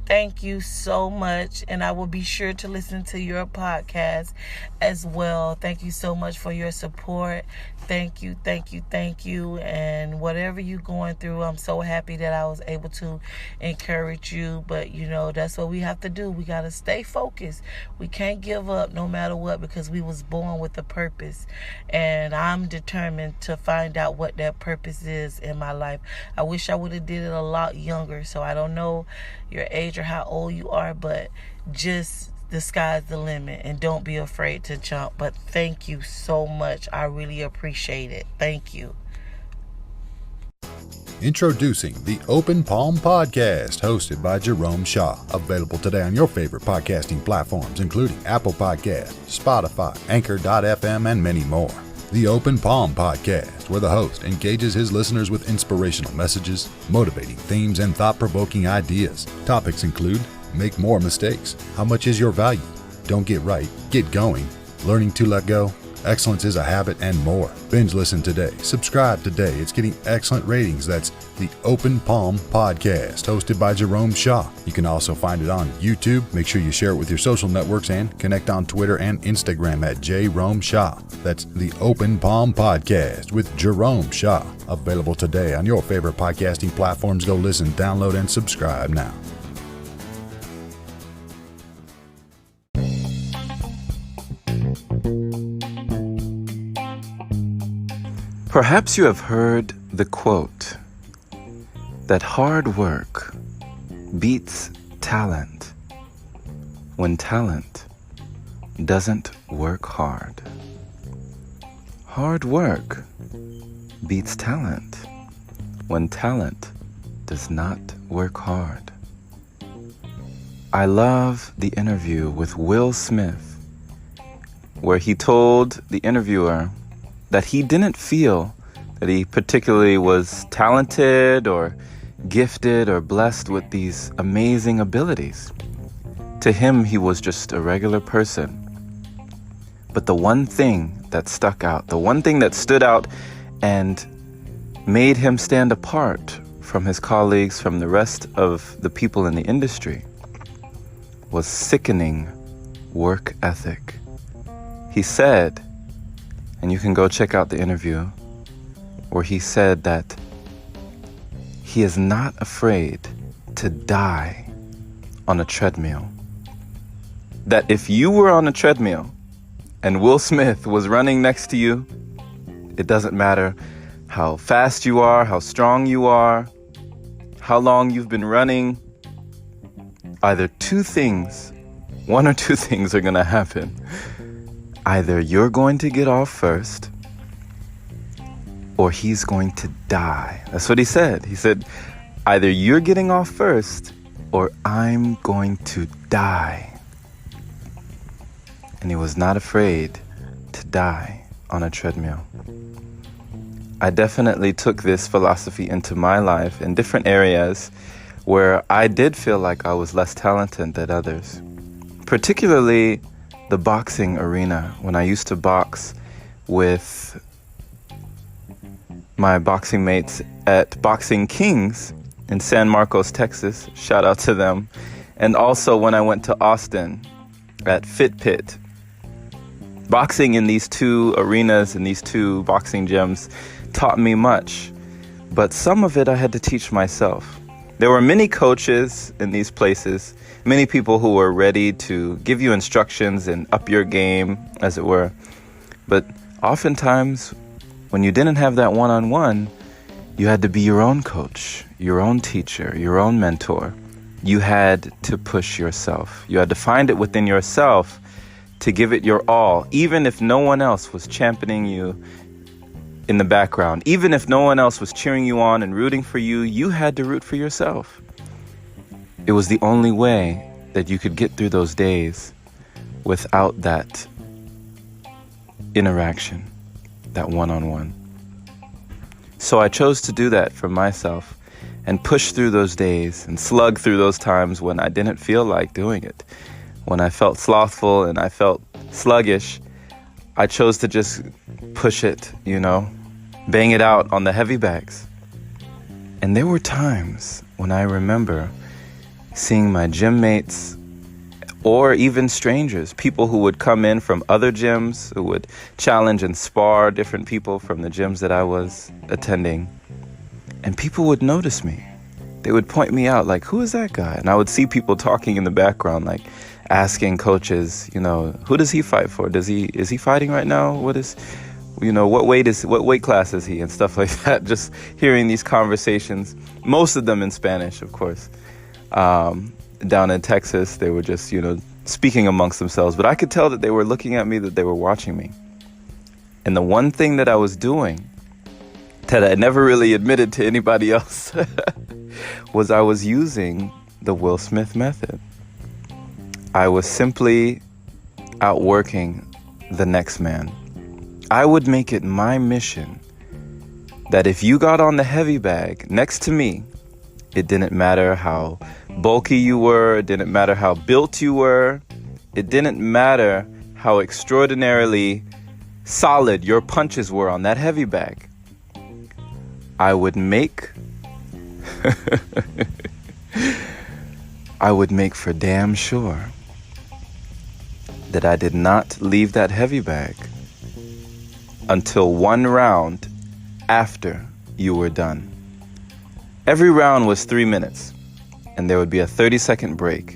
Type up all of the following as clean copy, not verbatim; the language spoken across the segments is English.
Thank you so much, and I will be sure to listen to your podcast as well. Thank you so much for your support. Thank you, thank you, thank you. And whatever you're going through, I'm so happy that I was able to encourage you. But, that's what we have to do. We got to stay focused. We can't give up no matter what, because we was born with a purpose. And I'm determined to find out what that purpose is in my life. I wish I would have did it a lot younger. So I don't know your age or how old you are, but just the sky's the limit, and don't be afraid to jump. But thank you so much. I really appreciate it. Thank you. Introducing the Open Palm Podcast, hosted by Jerome Shaw. Available today on your favorite podcasting platforms, including Apple Podcasts, Spotify, Anchor.fm, and many more. The Open Palm Podcast, where the host engages his listeners with inspirational messages, motivating themes, and thought-provoking ideas. Topics include: make more mistakes, how much is your value, don't get right, get going, learning to let go, excellence is a habit, and more. Binge listen today. Subscribe today. It's getting excellent ratings. That's the Open Palm Podcast, hosted by Jerome Shaw. You can also find it on YouTube. Make sure you share it with your social networks and connect on Twitter and Instagram at Jerome Shaw. That's the Open Palm Podcast with Jerome Shaw. Available today on your favorite podcasting platforms. Go listen, download, and subscribe now. Perhaps you have heard the quote that hard work beats talent when talent doesn't work hard. Hard work beats talent when talent does not work hard. I love the interview with Will Smith, where he told the interviewer that he didn't feel that he particularly was talented or gifted or blessed with these amazing abilities. To him, he was just a regular person. But the one thing that stuck out, the one thing that stood out and made him stand apart from his colleagues, from the rest of the people in the industry, was sickening work ethic. He said, and you can go check out the interview, where he said that he is not afraid to die on a treadmill. That if you were on a treadmill and Will Smith was running next to you, it doesn't matter how fast you are, how strong you are, how long you've been running, either one or two things are going to happen. Either you're going to get off first, or he's going to die. That's what he said. He said, either you're getting off first, or I'm going to die. And he was not afraid to die on a treadmill. I definitely took this philosophy into my life in different areas where I did feel like I was less talented than others. Particularly the boxing arena, when I used to box with my boxing mates at Boxing Kings in San Marcos, Texas. Shout out to them. And also when I went to Austin at Fit Pit. Boxing in these two arenas and these two boxing gyms taught me much, but some of it I had to teach myself. There were many coaches in these places, many people who were ready to give you instructions and up your game, as it were. But oftentimes, when you didn't have that one-on-one, you had to be your own coach, your own teacher, your own mentor. You had to push yourself. You had to find it within yourself to give it your all, even if no one else was championing you in the background. Even if no one else was cheering you on and rooting for you, you had to root for yourself. It was the only way that you could get through those days without that interaction, that one-on-one. So I chose to do that for myself and push through those days and slug through those times when I didn't feel like doing it. When I felt slothful and I felt sluggish, I chose to just push it, bang it out on the heavy bags. And there were times when I remember seeing my gym mates, or even strangers, people who would come in from other gyms, who would challenge and spar different people from the gyms that I was attending. And people would notice me. They would point me out, like, who is that guy? And I would see people talking in the background, like asking coaches, who does he fight for? Is he fighting right now? What weight class is he? And stuff like that. Just hearing these conversations, most of them in Spanish, of course. Down in Texas, they were just, speaking amongst themselves. But I could tell that they were looking at me, that they were watching me. And the one thing that I was doing that I never really admitted to anybody else was I was using the Will Smith method. I was simply outworking the next man. I would make it my mission that if you got on the heavy bag next to me, it didn't matter how bulky you were, it didn't matter how built you were, it didn't matter how extraordinarily solid your punches were on that heavy bag. I would make for damn sure that I did not leave that heavy bag until one round after you were done. Every round was 3 minutes, and there would be a 30-second break,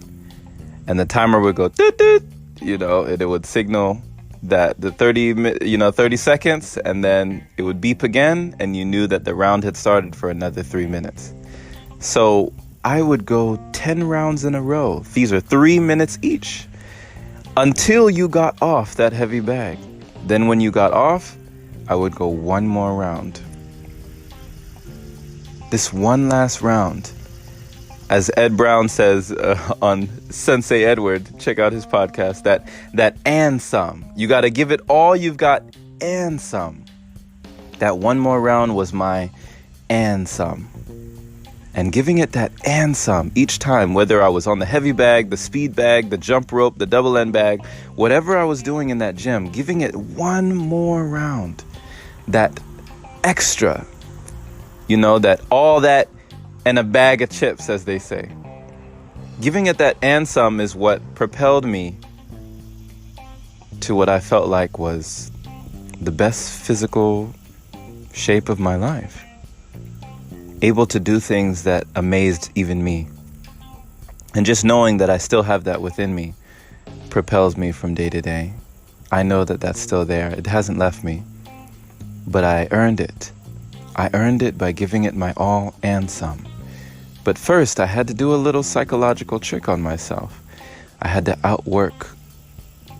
and the timer would go doot, doot, and it would signal that the 30 seconds, and then it would beep again, and you knew that the round had started for another 3 minutes. So I would go 10 rounds in a row. These are 3 minutes each until you got off that heavy bag. Then when you got off, I would go one more round. This one last round, as Ed Brown says on Sensei Edward, check out his podcast, that and some. You got to give it all you've got and some. That one more round was my and some. And giving it that and some each time, whether I was on the heavy bag, the speed bag, the jump rope, the double end bag, whatever I was doing in that gym, giving it one more round. That extra, that all that and a bag of chips, as they say. Giving it that and some is what propelled me to what I felt like was the best physical shape of my life. Able to do things that amazed even me. And just knowing that I still have that within me propels me from day to day. I know that that's still there. It hasn't left me. But I earned it. I earned it by giving it my all and some. But first, I had to do a little psychological trick on myself. I had to outwork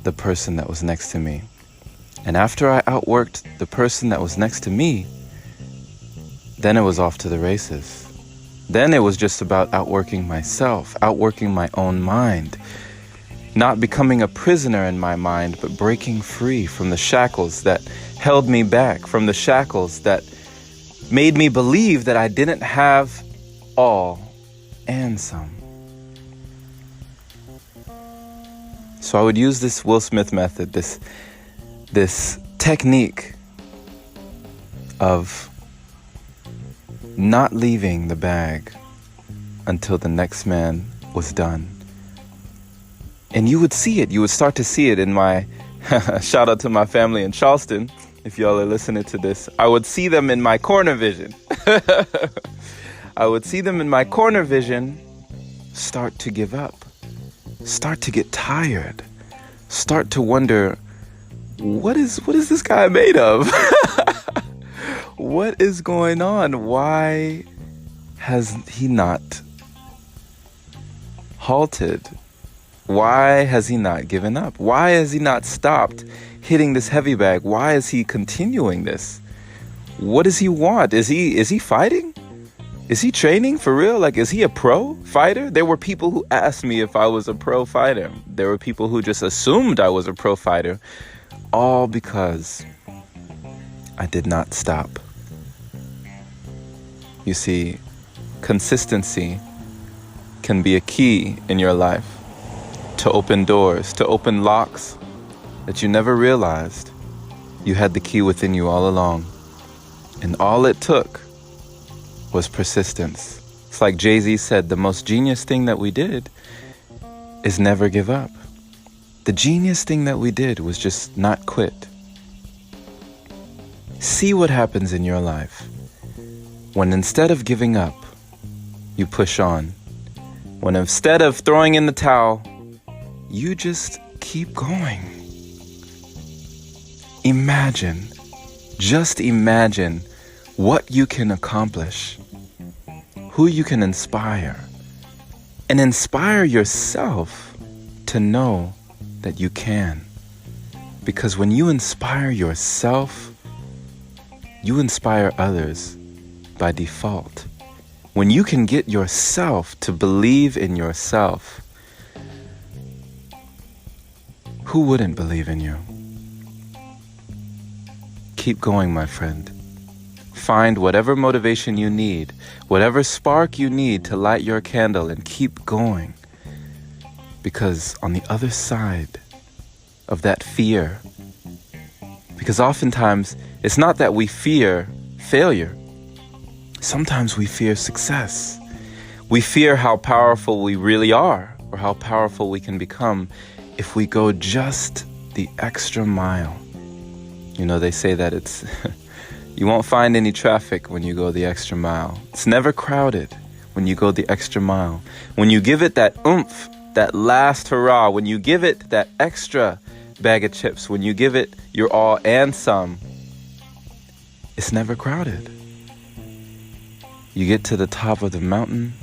the person that was next to me. And after I outworked the person that was next to me, then it was off to the races. Then it was just about outworking myself, outworking my own mind. Not becoming a prisoner in my mind, but breaking free from the shackles that held me back, from the shackles that made me believe that I didn't have all and some. So I would use this Will Smith method, this technique of not leaving the bag until the next man was done. And you would see it. You would start to see it in my shout out to my family in Charleston. If y'all are listening to this, I would see them in my corner vision. I would see them in my corner vision start to give up, start to get tired, start to wonder, what is this guy made of? What is going on? Why has he not halted? Why has he not given up? Why has he not stopped hitting this heavy bag? Why is he continuing this? What does he want? Is he fighting? Is he training for real? Like, is he a pro fighter? There were people who asked me if I was a pro fighter. There were people who just assumed I was a pro fighter, all because I did not stop. You see, consistency can be a key in your life to open doors, to open locks that you never realized you had the key within you all along. And all it took was persistence. It's like Jay-Z said, the most genius thing that we did is never give up. The genius thing that we did was just not quit. See what happens in your life when instead of giving up, you push on. When instead of throwing in the towel, you just keep going. Imagine, just imagine what you can accomplish, who you can inspire, and inspire yourself to know that you can. Because when you inspire yourself, you inspire others by default. When you can get yourself to believe in yourself, who wouldn't believe in you? Keep going, my friend. Find whatever motivation you need, whatever spark you need to light your candle, and keep going. Because on the other side of that fear, because oftentimes it's not that we fear failure. Sometimes we fear success. We fear how powerful we really are, or how powerful we can become if we go just the extra mile. You know, they say that it's you won't find any traffic when you go the extra mile. It's never crowded when you go the extra mile. When you give it that oomph, that last hurrah, when you give it that extra bag of chips, when you give it your all and some, it's never crowded. You get to the top of the mountain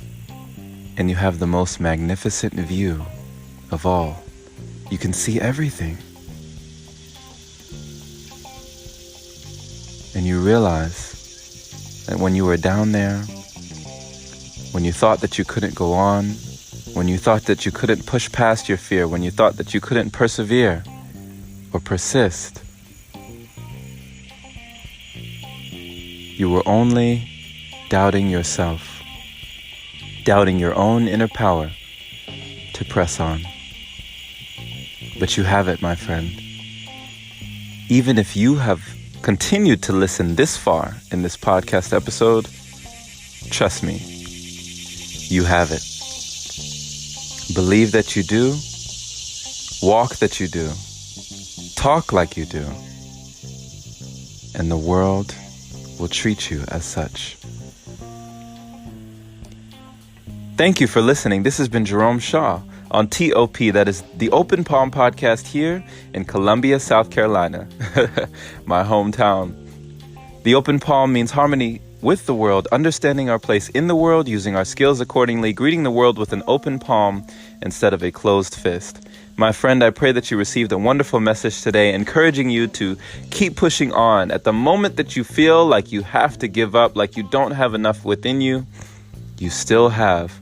and you have the most magnificent view of all. You can see everything. And you realize that when you were down there, when you thought that you couldn't go on, when you thought that you couldn't push past your fear, when you thought that you couldn't persevere or persist, you were only doubting yourself, doubting your own inner power to press on. But you have it, my friend. Even if you have continued to listen this far in this podcast episode, trust me, you have it. Believe that you do, walk that you do, talk like you do, and the world will treat you as such. Thank you for listening. This has been Jerome Shaw on TOP, that is the Open Palm Podcast here in Columbia, South Carolina, my hometown. The Open Palm means harmony with the world, understanding our place in the world, using our skills accordingly, greeting the world with an open palm instead of a closed fist. My friend, I pray that you received a wonderful message today, encouraging you to keep pushing on. At the moment that you feel like you have to give up, like you don't have enough within you, you still have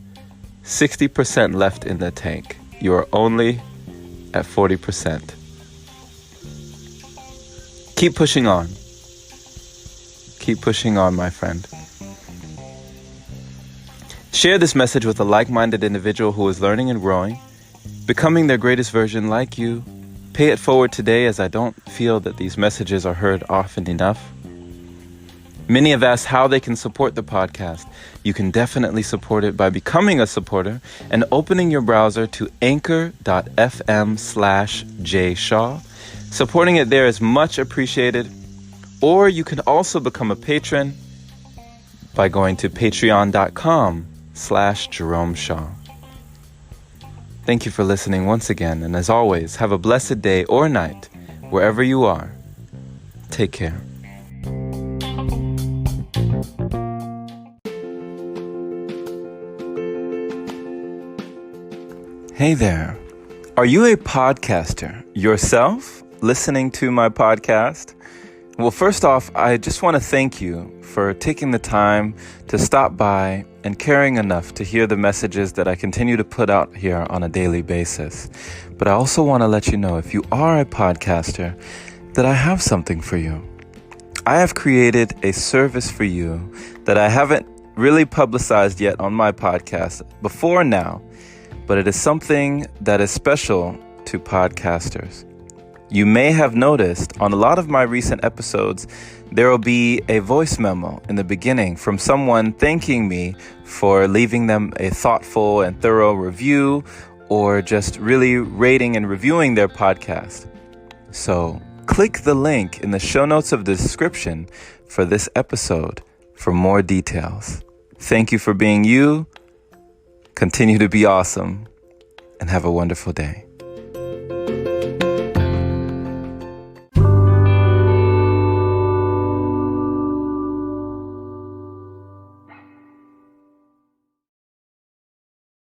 60% left in the tank. You are only at 40%. Keep pushing on. Keep pushing on, my friend. Share this message with a like-minded individual who is learning and growing, becoming their greatest version like you. Pay it forward today, as I don't feel that these messages are heard often enough. Many have asked how they can support the podcast. You can definitely support it by becoming a supporter and opening your browser to anchor.fm/jshaw. Supporting it there is much appreciated. Or you can also become a patron by going to patreon.com/Jerome Shaw. Thank you for listening once again. And as always, have a blessed day or night, wherever you are. Take care. Hey there. Are you a podcaster yourself, listening to my podcast? Well, first off, I just want to thank you for taking the time to stop by and caring enough to hear the messages that I continue to put out here on a daily basis. But I also want to let you know, if you are a podcaster, that I have something for you. I have created a service for you that I haven't really publicized yet on my podcast before now, but it is something that is special to podcasters. You may have noticed on a lot of my recent episodes, there will be a voice memo in the beginning from someone thanking me for leaving them a thoughtful and thorough review or just really rating and reviewing their podcast. So click the link in the show notes of the description for this episode for more details. Thank you for being you. Continue to be awesome and have a wonderful day.